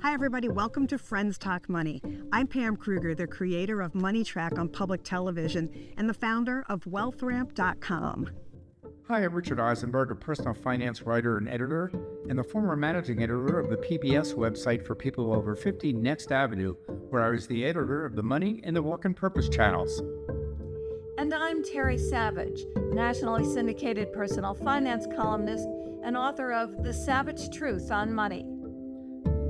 Hi, everybody. Welcome to Friends Talk Money. I'm Pam Kruger, the creator of Money Track on public television and the founder of wealthramp.com. Hi, I'm Richard Eisenberg, a personal finance writer and editor, and the former managing editor of the PBS website for people over 50, Next Avenue, where I was the editor of the Money and the Work and Purpose channels. And I'm Terry Savage, nationally syndicated personal finance columnist and author of The Savage Truth on Money.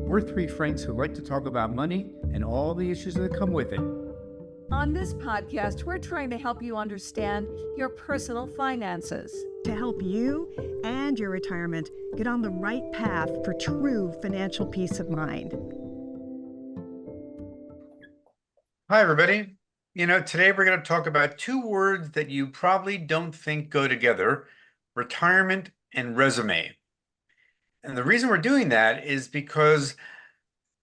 We're three friends who like to talk about money and all the issues that come with it. On this podcast, we're trying to help you understand your personal finances, to help you and your retirement get on the right path for true financial peace of mind. Hi, everybody. Today we're going to talk about two words that you probably don't think go together: retirement and resume. And the reason we're doing that is because,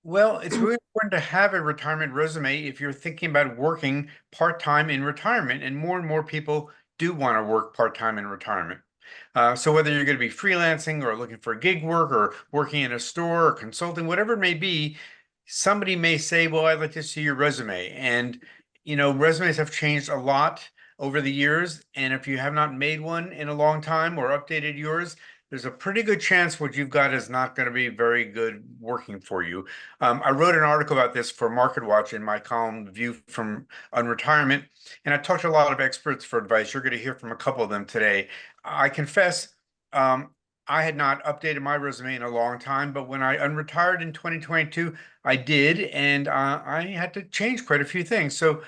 well, it's really important to have a retirement resume if you're thinking about working part-time in retirement, and more people do want to work part-time in retirement. So whether you're going to be freelancing or looking for gig work or working in a store or consulting, whatever it may be, somebody may say, well, I'd like to see your resume. And resumes have changed a lot over the years. And if you have not made one in a long time or updated yours, there's a pretty good chance what you've got is not going to be very good working for you. I wrote an article about this for MarketWatch in my column, View from on Retirement, and I talked to a lot of experts for advice. You're going to hear from a couple of them today. I confess, I had not updated my resume in a long time, but when I unretired in 2022, I did, and I had to change quite a few things. So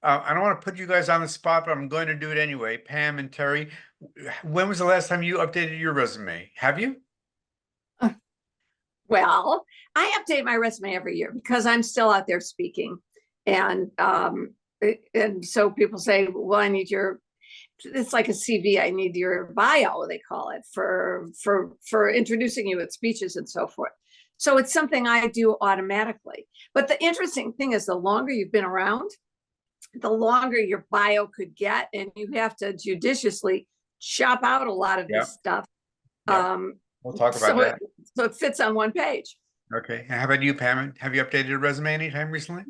I don't want to put you guys on the spot, but I'm going to do it anyway. Pam and Terry, when was the last time you updated your resume? Have you? Well, I update my resume every year because I'm still out there speaking. And so people say, well, I need it's like a CV. I need your bio, they call it, for introducing you at speeches and so forth. So it's something I do automatically. But the interesting thing is, the longer you've been around, the longer your bio could get, and you have to judiciously chop out a lot of this stuff. We'll talk about that. So it fits on one page. Okay. And how about you, Pam? Have you updated a resume anytime recently?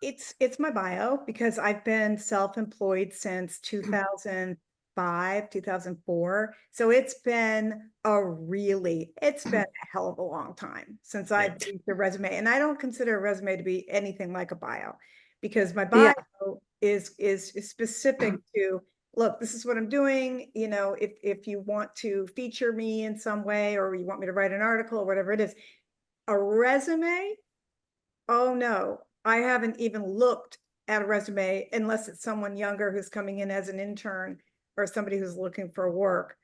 It's my bio, because I've been self-employed since 2005, 2004. So it's been a hell of a long time since I've used a resume. And I don't consider a resume to be anything like a bio, because my bio is specific to, look, this is what I'm doing. If you want to feature me in some way, or you want me to write an article or whatever it is. A resume, oh no, I haven't even looked at a resume unless it's someone younger who's coming in as an intern or somebody who's looking for work.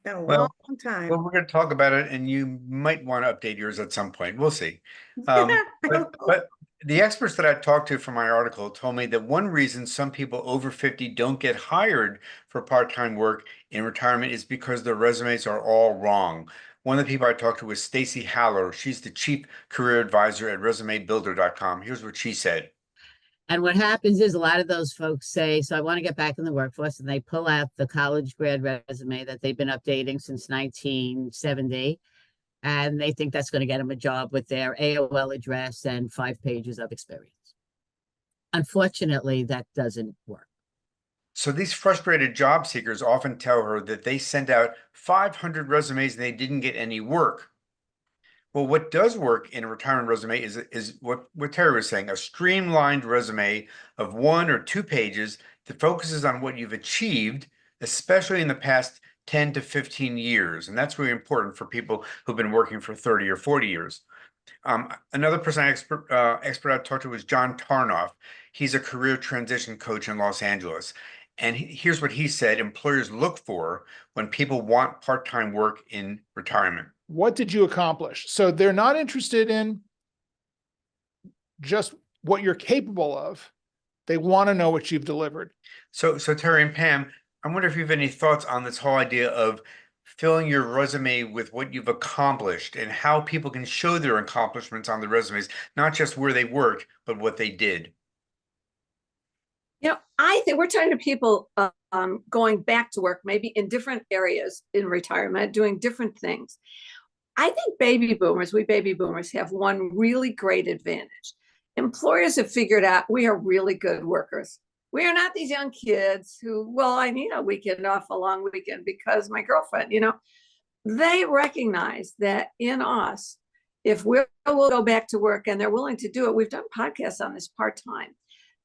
Been a long time. Well, we're going to talk about it, and you might want to update yours at some point. We'll see. But the experts that I talked to for my article told me that one reason some people over 50 don't get hired for part-time work in retirement is because their resumes are all wrong. One of the people I talked to was Stacy Haller. She's the chief career advisor at resumebuilder.com. Here's what she said. And what happens is, a lot of those folks say, so I want to get back in the workforce, and they pull out the college grad resume that they've been updating since 1970. And they think that's going to get them a job with their AOL address and 5 pages of experience. Unfortunately, that doesn't work. So these frustrated job seekers often tell her that they sent out 500 resumes and they didn't get any work. Well, what does work in a retirement resume is what Terry was saying: a streamlined resume of 1 or 2 pages that focuses on what you've achieved, especially in the past 10 to 15 years. And that's really important for people who've been working for 30 or 40 years. Another person expert I talked to was John Tarnoff. He's a career transition coach in Los Angeles. And here's what he said employers look for when people want part-time work in retirement. What did you accomplish? So they're not interested in just what you're capable of. They want to know what you've delivered. So Terry and Pam, I wonder if you have any thoughts on this whole idea of filling your resume with what you've accomplished and how people can show their accomplishments on the resumes, not just where they worked, but what they did. I think we're talking to people going back to work, maybe in different areas in retirement, doing different things. I think we baby boomers have one really great advantage. Employers have figured out we are really good workers. We are not these young kids who, well, I need a weekend off, a long weekend because my girlfriend, they recognize that in us, if we'll go back to work and they're willing to do it, we've done podcasts on this part-time.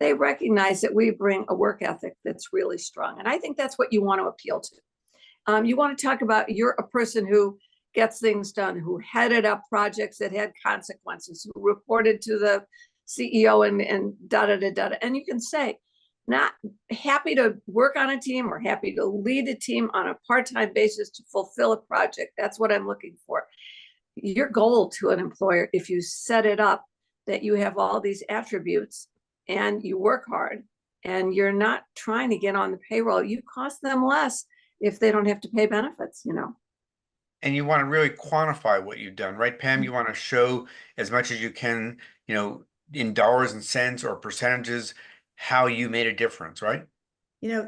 They recognize that we bring a work ethic that's really strong. And I think that's what you want to appeal to. You want to talk about you're a person who gets things done, who headed up projects that had consequences, who reported to the CEO and da-da-da-da. And you can say, not happy to work on a team or happy to lead a team on a part-time basis to fulfill a project. That's what I'm looking for. Your goal to an employer, if you set it up that you have all these attributes and you work hard and you're not trying to get on the payroll, you cost them less if they don't have to pay benefits, And you want to really quantify what you've done, right, Pam? You want to show as much as you can, in dollars and cents or percentages, how you made a difference, right?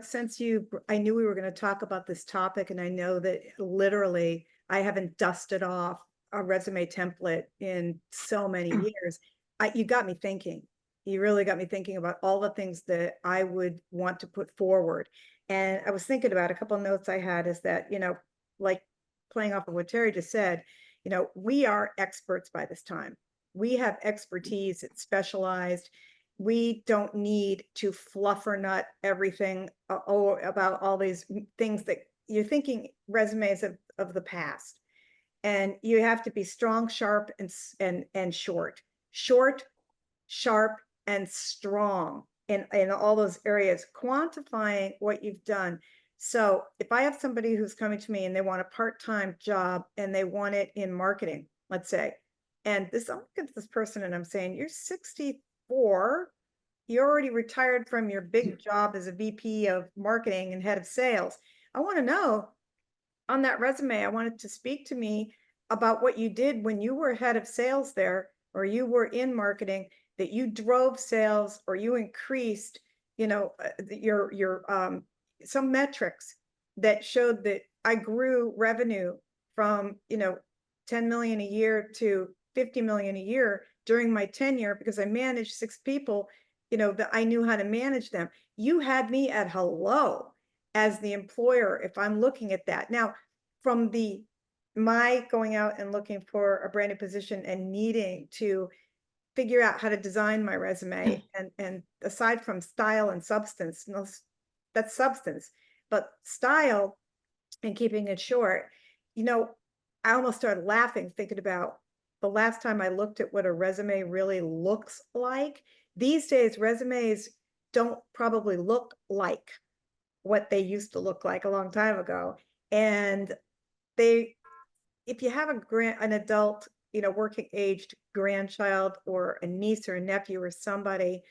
Since I knew we were going to talk about this topic, and I know that literally I haven't dusted off a resume template in so many years. You got me thinking. You really got me thinking about all the things that I would want to put forward. And I was thinking about a couple of notes I had is that, like playing off of what Terry just said, we are experts by this time. We have expertise. It's specialized. We don't need to fluff or nut everything about all these things that you're thinking resumes of the past. And you have to be strong, sharp, and short, sharp, and strong in all those areas, quantifying what you've done. So if I have somebody who's coming to me and they want a part-time job and they want it in marketing, let's say, and I'm looking at this person and I'm saying, you're 64, you're already retired from your big job as a VP of marketing and head of sales. I want to know on that resume, I want it to speak to me about what you did when you were head of sales there, or you were in marketing, that you drove sales or you increased, your some metrics that showed that I grew revenue from, 10 million a year to 50 million a year during my tenure because I managed 6 people, that I knew how to manage them. You had me at hello as the employer if I'm looking at that. Now, from my going out and looking for a brand new position and needing to figure out how to design my resume, and aside from style and substance, that's substance, but style and keeping it short, I almost started laughing thinking about the last time I looked at what a resume really looks like. These days, resumes don't probably look like what they used to look like a long time ago. And if you have an adult, working aged grandchild or a niece or a nephew or somebody,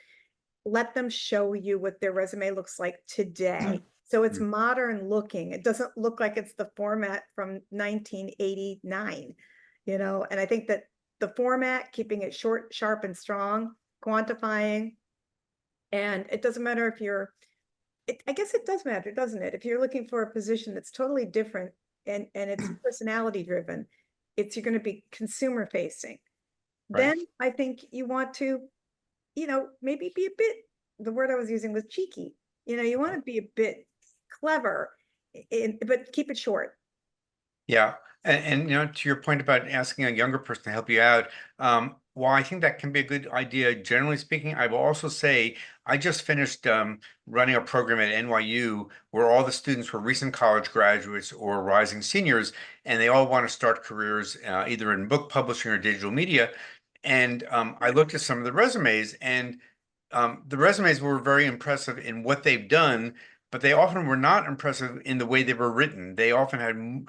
let them show you what their resume looks like today. So it's modern looking. It doesn't look like it's the format from 1989, and I think that the format, keeping it short, sharp, and strong, quantifying, and it doesn't matter if I guess it does matter, doesn't it? If you're looking for a position that's totally different and it's personality driven, you're going to be consumer facing. Right. Then I think you want to, maybe be a bit, the word I was using was cheeky. You want to be a bit clever, but keep it short. Yeah. And to your point about asking a younger person to help you out, while I think that can be a good idea, generally speaking, I will also say I just finished running a program at NYU where all the students were recent college graduates or rising seniors, and they all want to start careers either in book publishing or digital media. And I looked at some of the resumes, and the resumes were very impressive in what they've done, but they often were not impressive in the way they were written. They often had,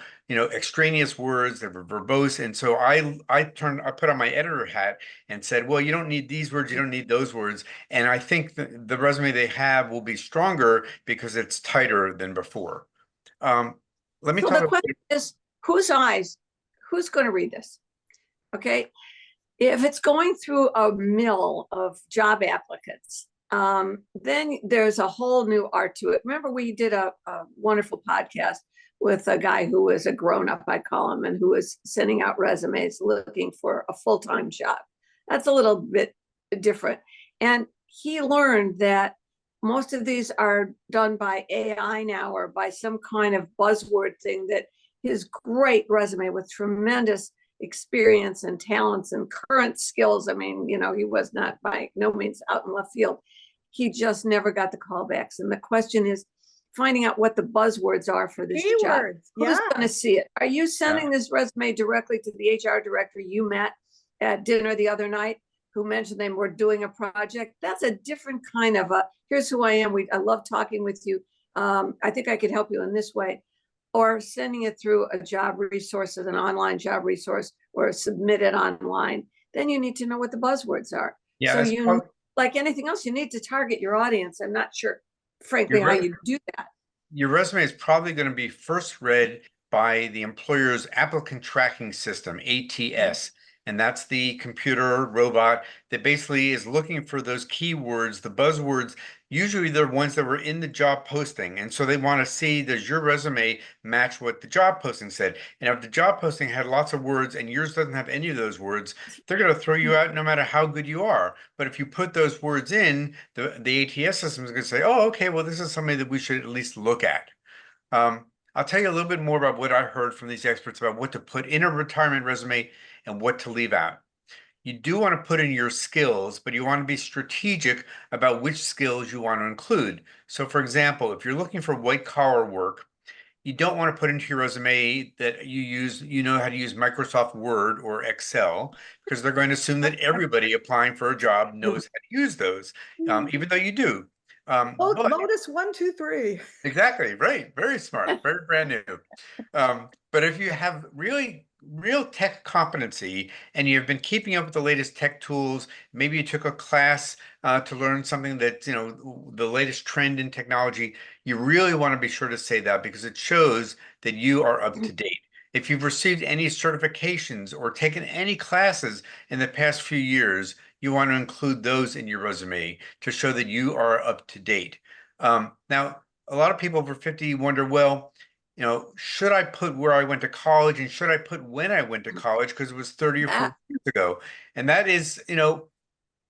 extraneous words that were verbose. And so I put on my editor hat and said, well, you don't need these words, you don't need those words. And I think the resume they have will be stronger because it's tighter than before. Let me So talk the question is, who's going to read this? Okay. If it's going through a mill of job applicants, then there's a whole new art to it. Remember, we did a wonderful podcast with a guy who was a grown-up, I call him, and who was sending out resumes looking for a full-time job. That's a little bit different. And he learned that most of these are done by AI now, or by some kind of buzzword thing, that his great resume with tremendous experience and talents and current skills. I mean, you know, he was not by no means out in left field. He just never got the callbacks. And the question is finding out what the buzzwords are for this job. Keywords, Who's yeah. going to see it? Are you sending this resume directly to the HR director you met at dinner the other night, who mentioned they were doing a project? That's a different kind of a, here's who I am. I love talking with you. I think I could help you in this way. Or sending it through a job resource, an online job resource, or submit it online. Then you need to know what the buzzwords are. Yeah, so that's you, like anything else, you need to target your audience. I'm not sure, frankly, how you do that. Your resume is probably going to be first read by the employer's applicant tracking system, ATS. And that's the computer robot that basically is looking for those keywords, the buzzwords. Usually they're ones that were in the job posting. And so they want to see, does your resume match what the job posting said? And if the job posting had lots of words and yours doesn't have any of those words, they're going to throw you out no matter how good you are. But if you put those words in, the ATS system is going to say, oh, okay, well, this is something that we should at least look at. I'll tell you a little bit more about what I heard from these experts about what to put in a retirement resume and what to leave out. You do want to put in your skills, but you want to be strategic about which skills you want to include. So for example, if you're looking for white collar work, you don't want to put into your resume that you know how to use Microsoft Word or Excel, because they're going to assume that everybody applying for a job knows how to use those, even though you do. But Lotus 1, 2, 3. exactly, right. Very smart, very brand new. But if you have real tech competency and you've been keeping up with the latest tech tools, maybe you took a class to learn something that, you know, the latest trend in technology, you really want to be sure to say that, because it shows that you are up to date. If you've received any certifications or taken any classes in the past few years, you want to include those in your resume to show that you are up to date. Now, a lot of people over 50 wonder, well, you know, should I put where I went to college, and should I put when I went to college, because it was 30 or 40 years ago? And that is, you know,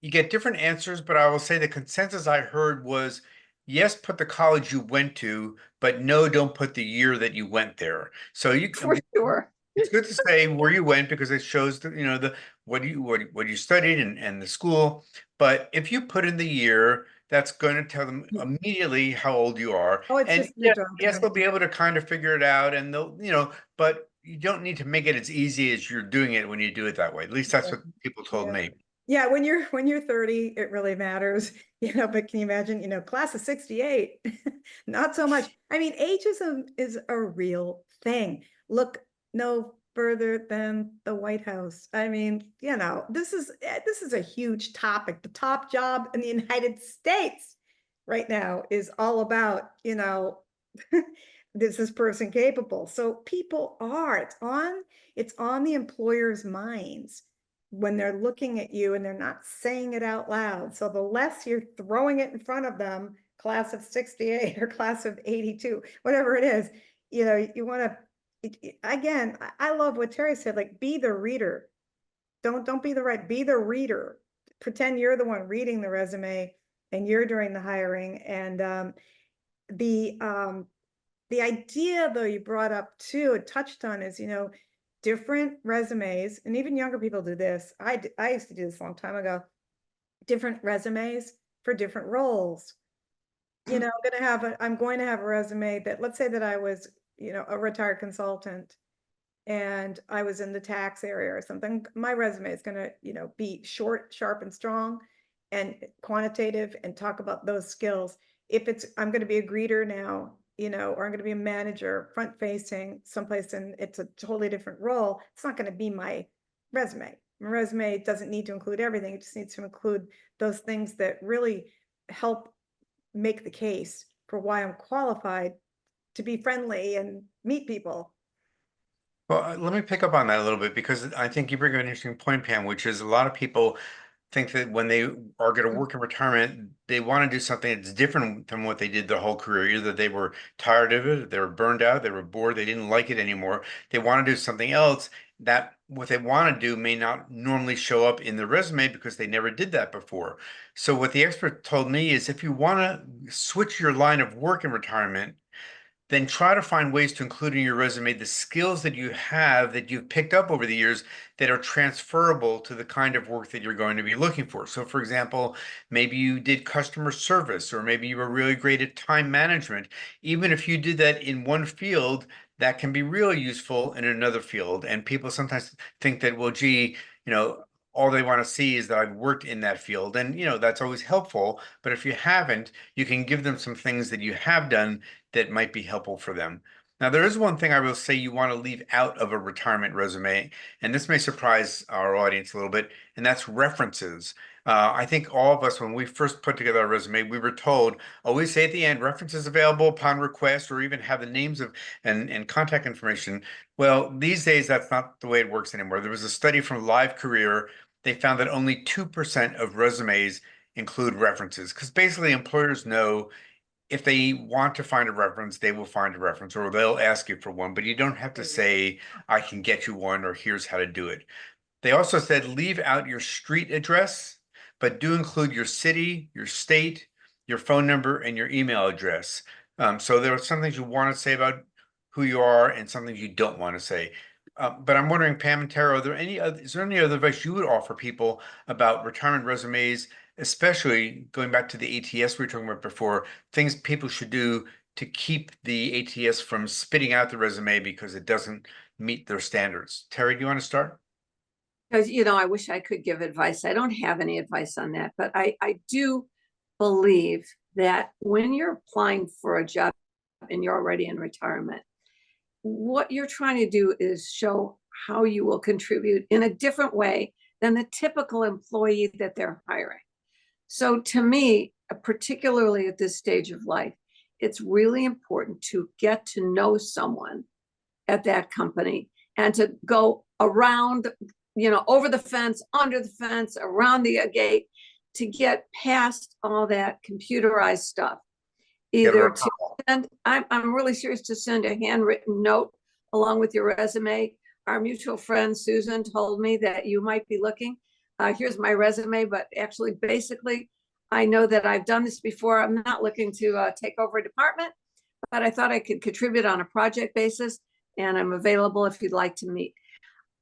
you get different answers, but I will say the consensus I heard was, yes, put the college you went to, but no, don't put the year that you went there. So For sure. it's good to say where you went, because it shows that, you know, what you studied and the school. But if you put in the year, that's going to tell them immediately how old you are. Oh, it's And just the job yes, they'll title. be able to kind of figure it out, and they'll, you know, but you don't need to make it as easy as you're doing it when you do it that way. At least that's what people told me. Yeah, when you're 30, it really matters, you know, but can you imagine, you know, class of 68? Not so much. I mean, ageism is a real thing. Look no further than the White House. I mean, you know, this is a huge topic. The top job in the United States right now is all about, you know, is this person capable? So people are, it's on the employer's minds when they're looking at you and they're not saying it out loud. So the less you're throwing it in front of them, class of 68 or class of 82, whatever it is, you know, you want to, again, I love what Terry said, like, be the reader. Don't be the right, be the reader. Pretend you're the one reading the resume and you're doing the hiring. And the idea, though, you brought up too, touched on, is, you know, different resumes, and even younger people do this. I used to do this a long time ago. Different resumes for different roles. You know, I'm going to have a resume that, let's say that I was, you know, a retired consultant and I was in the tax area or something. My resume is going to, you know, be short, sharp, and strong and quantitative, and talk about those skills. If I'm going to be a greeter now, you know, or I'm going to be a manager, front facing someplace, and it's a totally different role, it's not going to be my resume. My resume doesn't need to include everything. It just needs to include those things that really help make the case for why I'm qualified to be friendly and meet people. Well, let me pick up on that a little bit, because I think you bring up an interesting point, Pam, which is a lot of people, think that when they are going to work in retirement, they want to do something that's different from what they did their whole career. Either they were tired of it, they were burned out, they were bored, they didn't like it anymore. They want to do something else. That what they want to do may not normally show up in the resume because they never did that before. So what the expert told me is if you want to switch your line of work in retirement, then try to find ways to include in your resume the skills that you have that you've picked up over the years that are transferable to the kind of work that you're going to be looking for. So, for example, maybe you did customer service, or maybe you were really great at time management. Even if you did that in one field, that can be really useful in another field. And people sometimes think that, well, gee, all they want to see is that I've worked in that field. And, that's always helpful. But if you haven't, you can give them some things that you have done that might be helpful for them. Now, there is one thing I will say you want to leave out of a retirement resume, and this may surprise our audience a little bit, and that's references. I think all of us, when we first put together our resume, we were told, always say at the end, references available upon request, or even have the names of and contact information. Well, these days, that's not the way it works anymore. There was a study from Live Career. They found that only 2% of resumes include references, because basically employers know if they want to find a reference, they will find a reference, or they'll ask you for one, but you don't have to say, I can get you one, or here's how to do it. They also said leave out your street address, but do include your city, your state, your phone number, and your email address. So there are some things you want to say about who you are and some things you don't want to say. But I'm wondering, Pam and Tara, is there any other advice you would offer people about retirement resumes, especially going back to the ATS we were talking about before, things people should do to keep the ATS from spitting out the resume because it doesn't meet their standards? Terry, do you want to start? Because, I wish I could give advice. I don't have any advice on that, but I do believe that when you're applying for a job and you're already in retirement, what you're trying to do is show how you will contribute in a different way than the typical employee that they're hiring. So to me, particularly at this stage of life, it's really important to get to know someone at that company and to go around, over the fence, under the fence, around the gate, to get past all that computerized stuff. Either to send, I'm really serious, to send a handwritten note along with your resume. Our mutual friend Susan told me that you might be looking. Here's my resume, but actually, basically, I know that I've done this before. I'm not looking to take over a department, but I thought I could contribute on a project basis, and I'm available if you'd like to meet.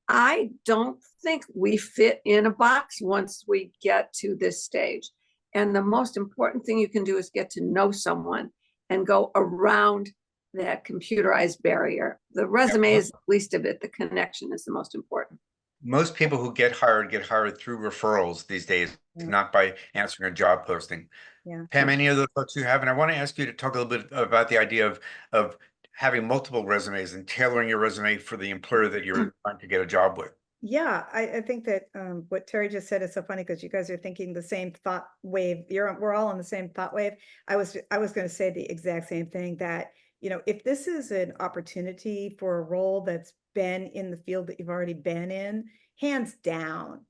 I don't think we fit in a box once we get to this stage. And the most important thing you can do is get to know someone and go around that computerized barrier. The resume is the least of it. The connection is the most important. Most people who get hired through referrals these days, not by answering a job posting. Yeah. Pam, any other thoughts you have? And I want to ask you to talk a little bit about the idea of having multiple resumes and tailoring your resume for the employer that you're trying to get a job with. Yeah, I think that what Terry just said is so funny because you guys are thinking the same thought wave. We're all on the same thought wave. I was going to say the exact same thing, that if this is an opportunity for a role that's been in the field that you've already been in, hands down,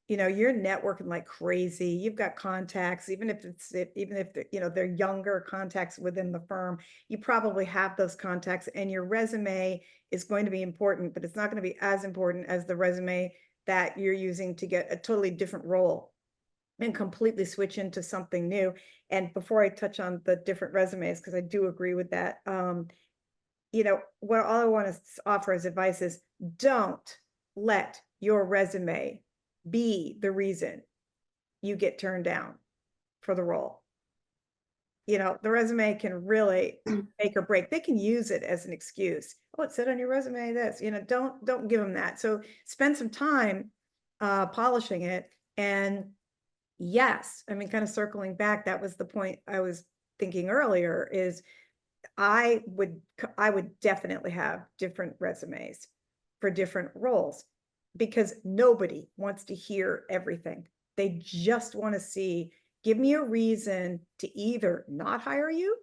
you're networking like crazy. You've got contacts, even if they're younger contacts within the firm, you probably have those contacts, and your resume is going to be important, but it's not going to be as important as the resume that you're using to get a totally different role and completely switch into something new. And before I touch on the different resumes, because I do agree with that, what all I want to offer as advice is don't let your resume be the reason you get turned down for the role. The resume can really make or break. They can use it as an excuse. Oh, it said on your resume this, don't give them that. So spend some time polishing it. And yes, kind of circling back, that was the point I was thinking earlier, is I would definitely have different resumes for different roles, because nobody wants to hear everything. They just want to see, give me a reason to either not hire you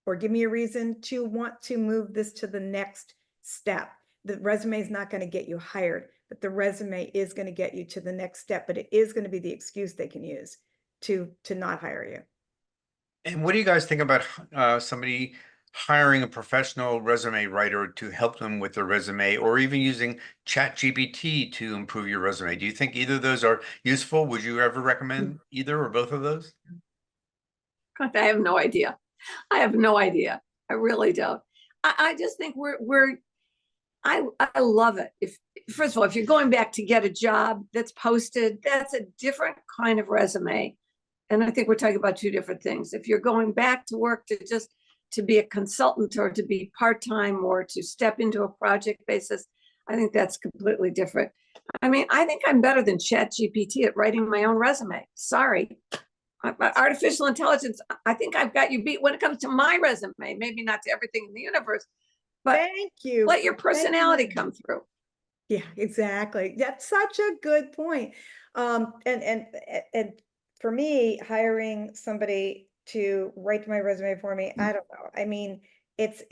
or give me a reason to want to move this to the next step. The resume is not going to get you hired, but the resume is going to get you to the next step, but it is going to be the excuse they can use to not hire you. And what do you guys think about somebody hiring a professional resume writer to help them with their resume, or even using ChatGPT to improve your resume? Do you think either of those are useful? Would you ever recommend either or both of those? God, I have no idea. I have no idea. I really don't. I just think I love it. If first of all, if you're going back to get a job that's posted, that's a different kind of resume. And I think we're talking about two different things. If you're going back to work to be a consultant or to be part-time or to step into a project basis, I think that's completely different. I mean, I think I'm better than ChatGPT at writing my own resume. Sorry. Artificial intelligence, I think I've got you beat when it comes to my resume, maybe not to everything in the universe, but Thank you. let your personality come through. Yeah, exactly. That's such a good point. And for me, hiring somebody to write my resume for me, I don't know. I mean, it's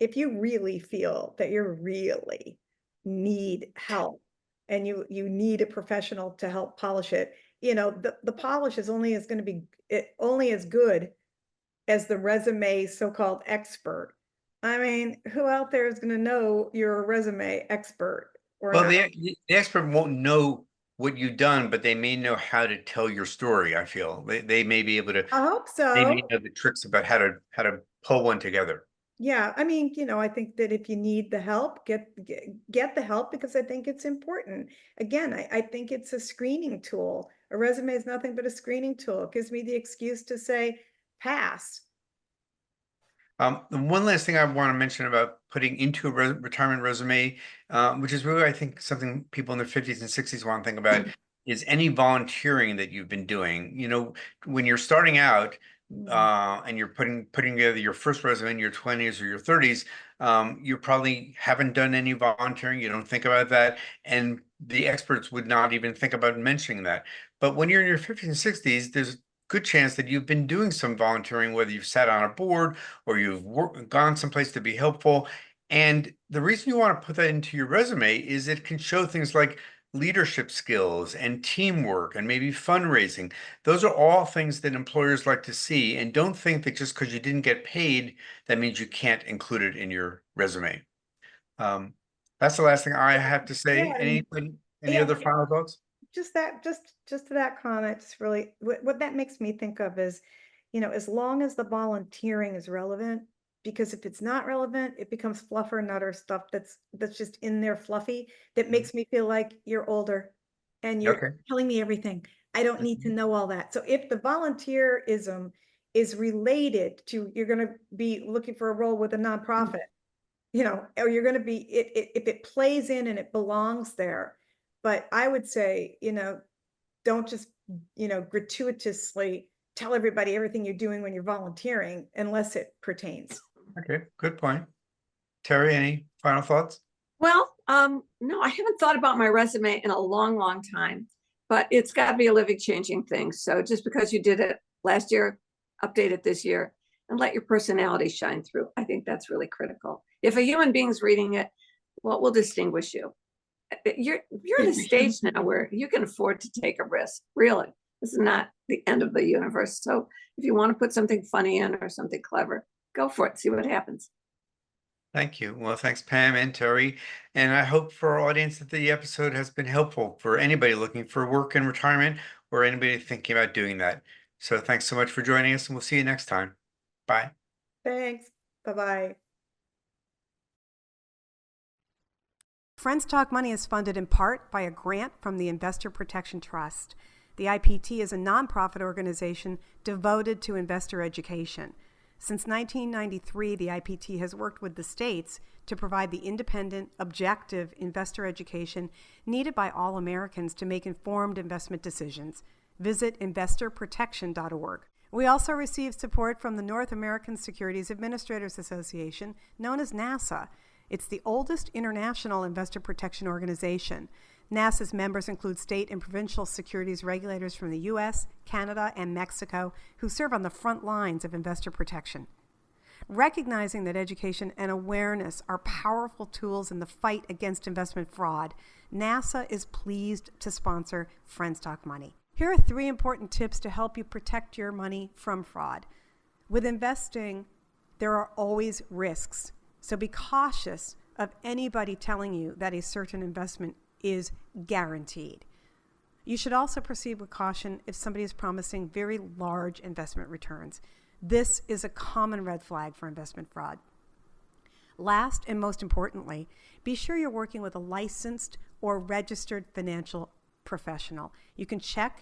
if you really feel that you really need help and you need a professional to help polish it, you know, the polish is only as going to be only as good as the resume so-called expert. I mean, who out there is going to know you're a resume expert or Well, not? the expert won't know what you've done, but they may know how to tell your story. I feel they may be able to. I hope They may so. know the tricks about how to pull one together. Yeah, I mean, you know, I think that if you need the help, get the help, because I think it's important. Again, I think it's a screening tool. A resume is nothing but a screening tool. It gives me the excuse to say pass. And one last thing I want to mention about putting into a retirement resume, which is really, I think, something people in their 50s and 60s want to think about, is any volunteering that you've been doing. You know, when you're starting out, and you're putting together your first resume in your 20s or your 30s, you probably haven't done any volunteering. You don't think about that, and the experts would not even think about mentioning that. But when you're in your 50s and 60s, there's a good chance that you've been doing some volunteering, whether you've sat on a board or you've gone someplace to be helpful. And the reason you want to put that into your resume is it can show things like leadership skills and teamwork and maybe fundraising. Those are all things that employers like to see, and don't think that just because you didn't get paid, that means you can't include it in your resume. That's the last thing I have to say. Yeah, Any other final thoughts? just to that comment, just really what that makes me think of is, you know, as long as the volunteering is relevant, because if it's not relevant, it becomes fluffer and utter stuff that's just in there fluffy that makes me feel like you're older and you're Okay. telling me everything. I don't need to know all that. So if the volunteerism is related to, you're going to be looking for a role with a nonprofit, you know, or you're going to be if it plays in and it belongs there. But I would say, you know, don't just, you know, gratuitously tell everybody everything you're doing when you're volunteering unless it pertains. Okay, good point. Terry, any final thoughts? Well, no, I haven't thought about my resume in a long, long time, but it's got to be a living, changing thing. So just because you did it last year, update it this year and let your personality shine through. I think that's really critical. If a human being's reading it, what will distinguish you? You're at a stage now where you can afford to take a risk. Really, this is not the end of the universe. So if you want to put something funny in or something clever, go for it. See what happens. Thank you. Well, thanks, Pam and Terry. And I hope for our audience that the episode has been helpful for anybody looking for work in retirement or anybody thinking about doing that. So thanks so much for joining us, and we'll see you next time. Bye. Thanks. Bye-bye. Friends Talk Money is funded in part by a grant from the Investor Protection Trust. The IPT is a nonprofit organization devoted to investor education. Since 1993, the IPT has worked with the states to provide the independent, objective investor education needed by all Americans to make informed investment decisions. Visit investorprotection.org. We also receive support from the North American Securities Administrators Association, known as NASA. It's the oldest international investor protection organization. NASA's members include state and provincial securities regulators from the U.S., Canada, and Mexico who serve on the front lines of investor protection. Recognizing that education and awareness are powerful tools in the fight against investment fraud, NASA is pleased to sponsor Friends Talk Money. Here are 3 important tips to help you protect your money from fraud. With investing, there are always risks, so be cautious of anybody telling you that a certain investment is guaranteed. You should also proceed with caution if somebody is promising very large investment returns. This is a common red flag for investment fraud. Last and most importantly, be sure you're working with a licensed or registered financial professional. You can check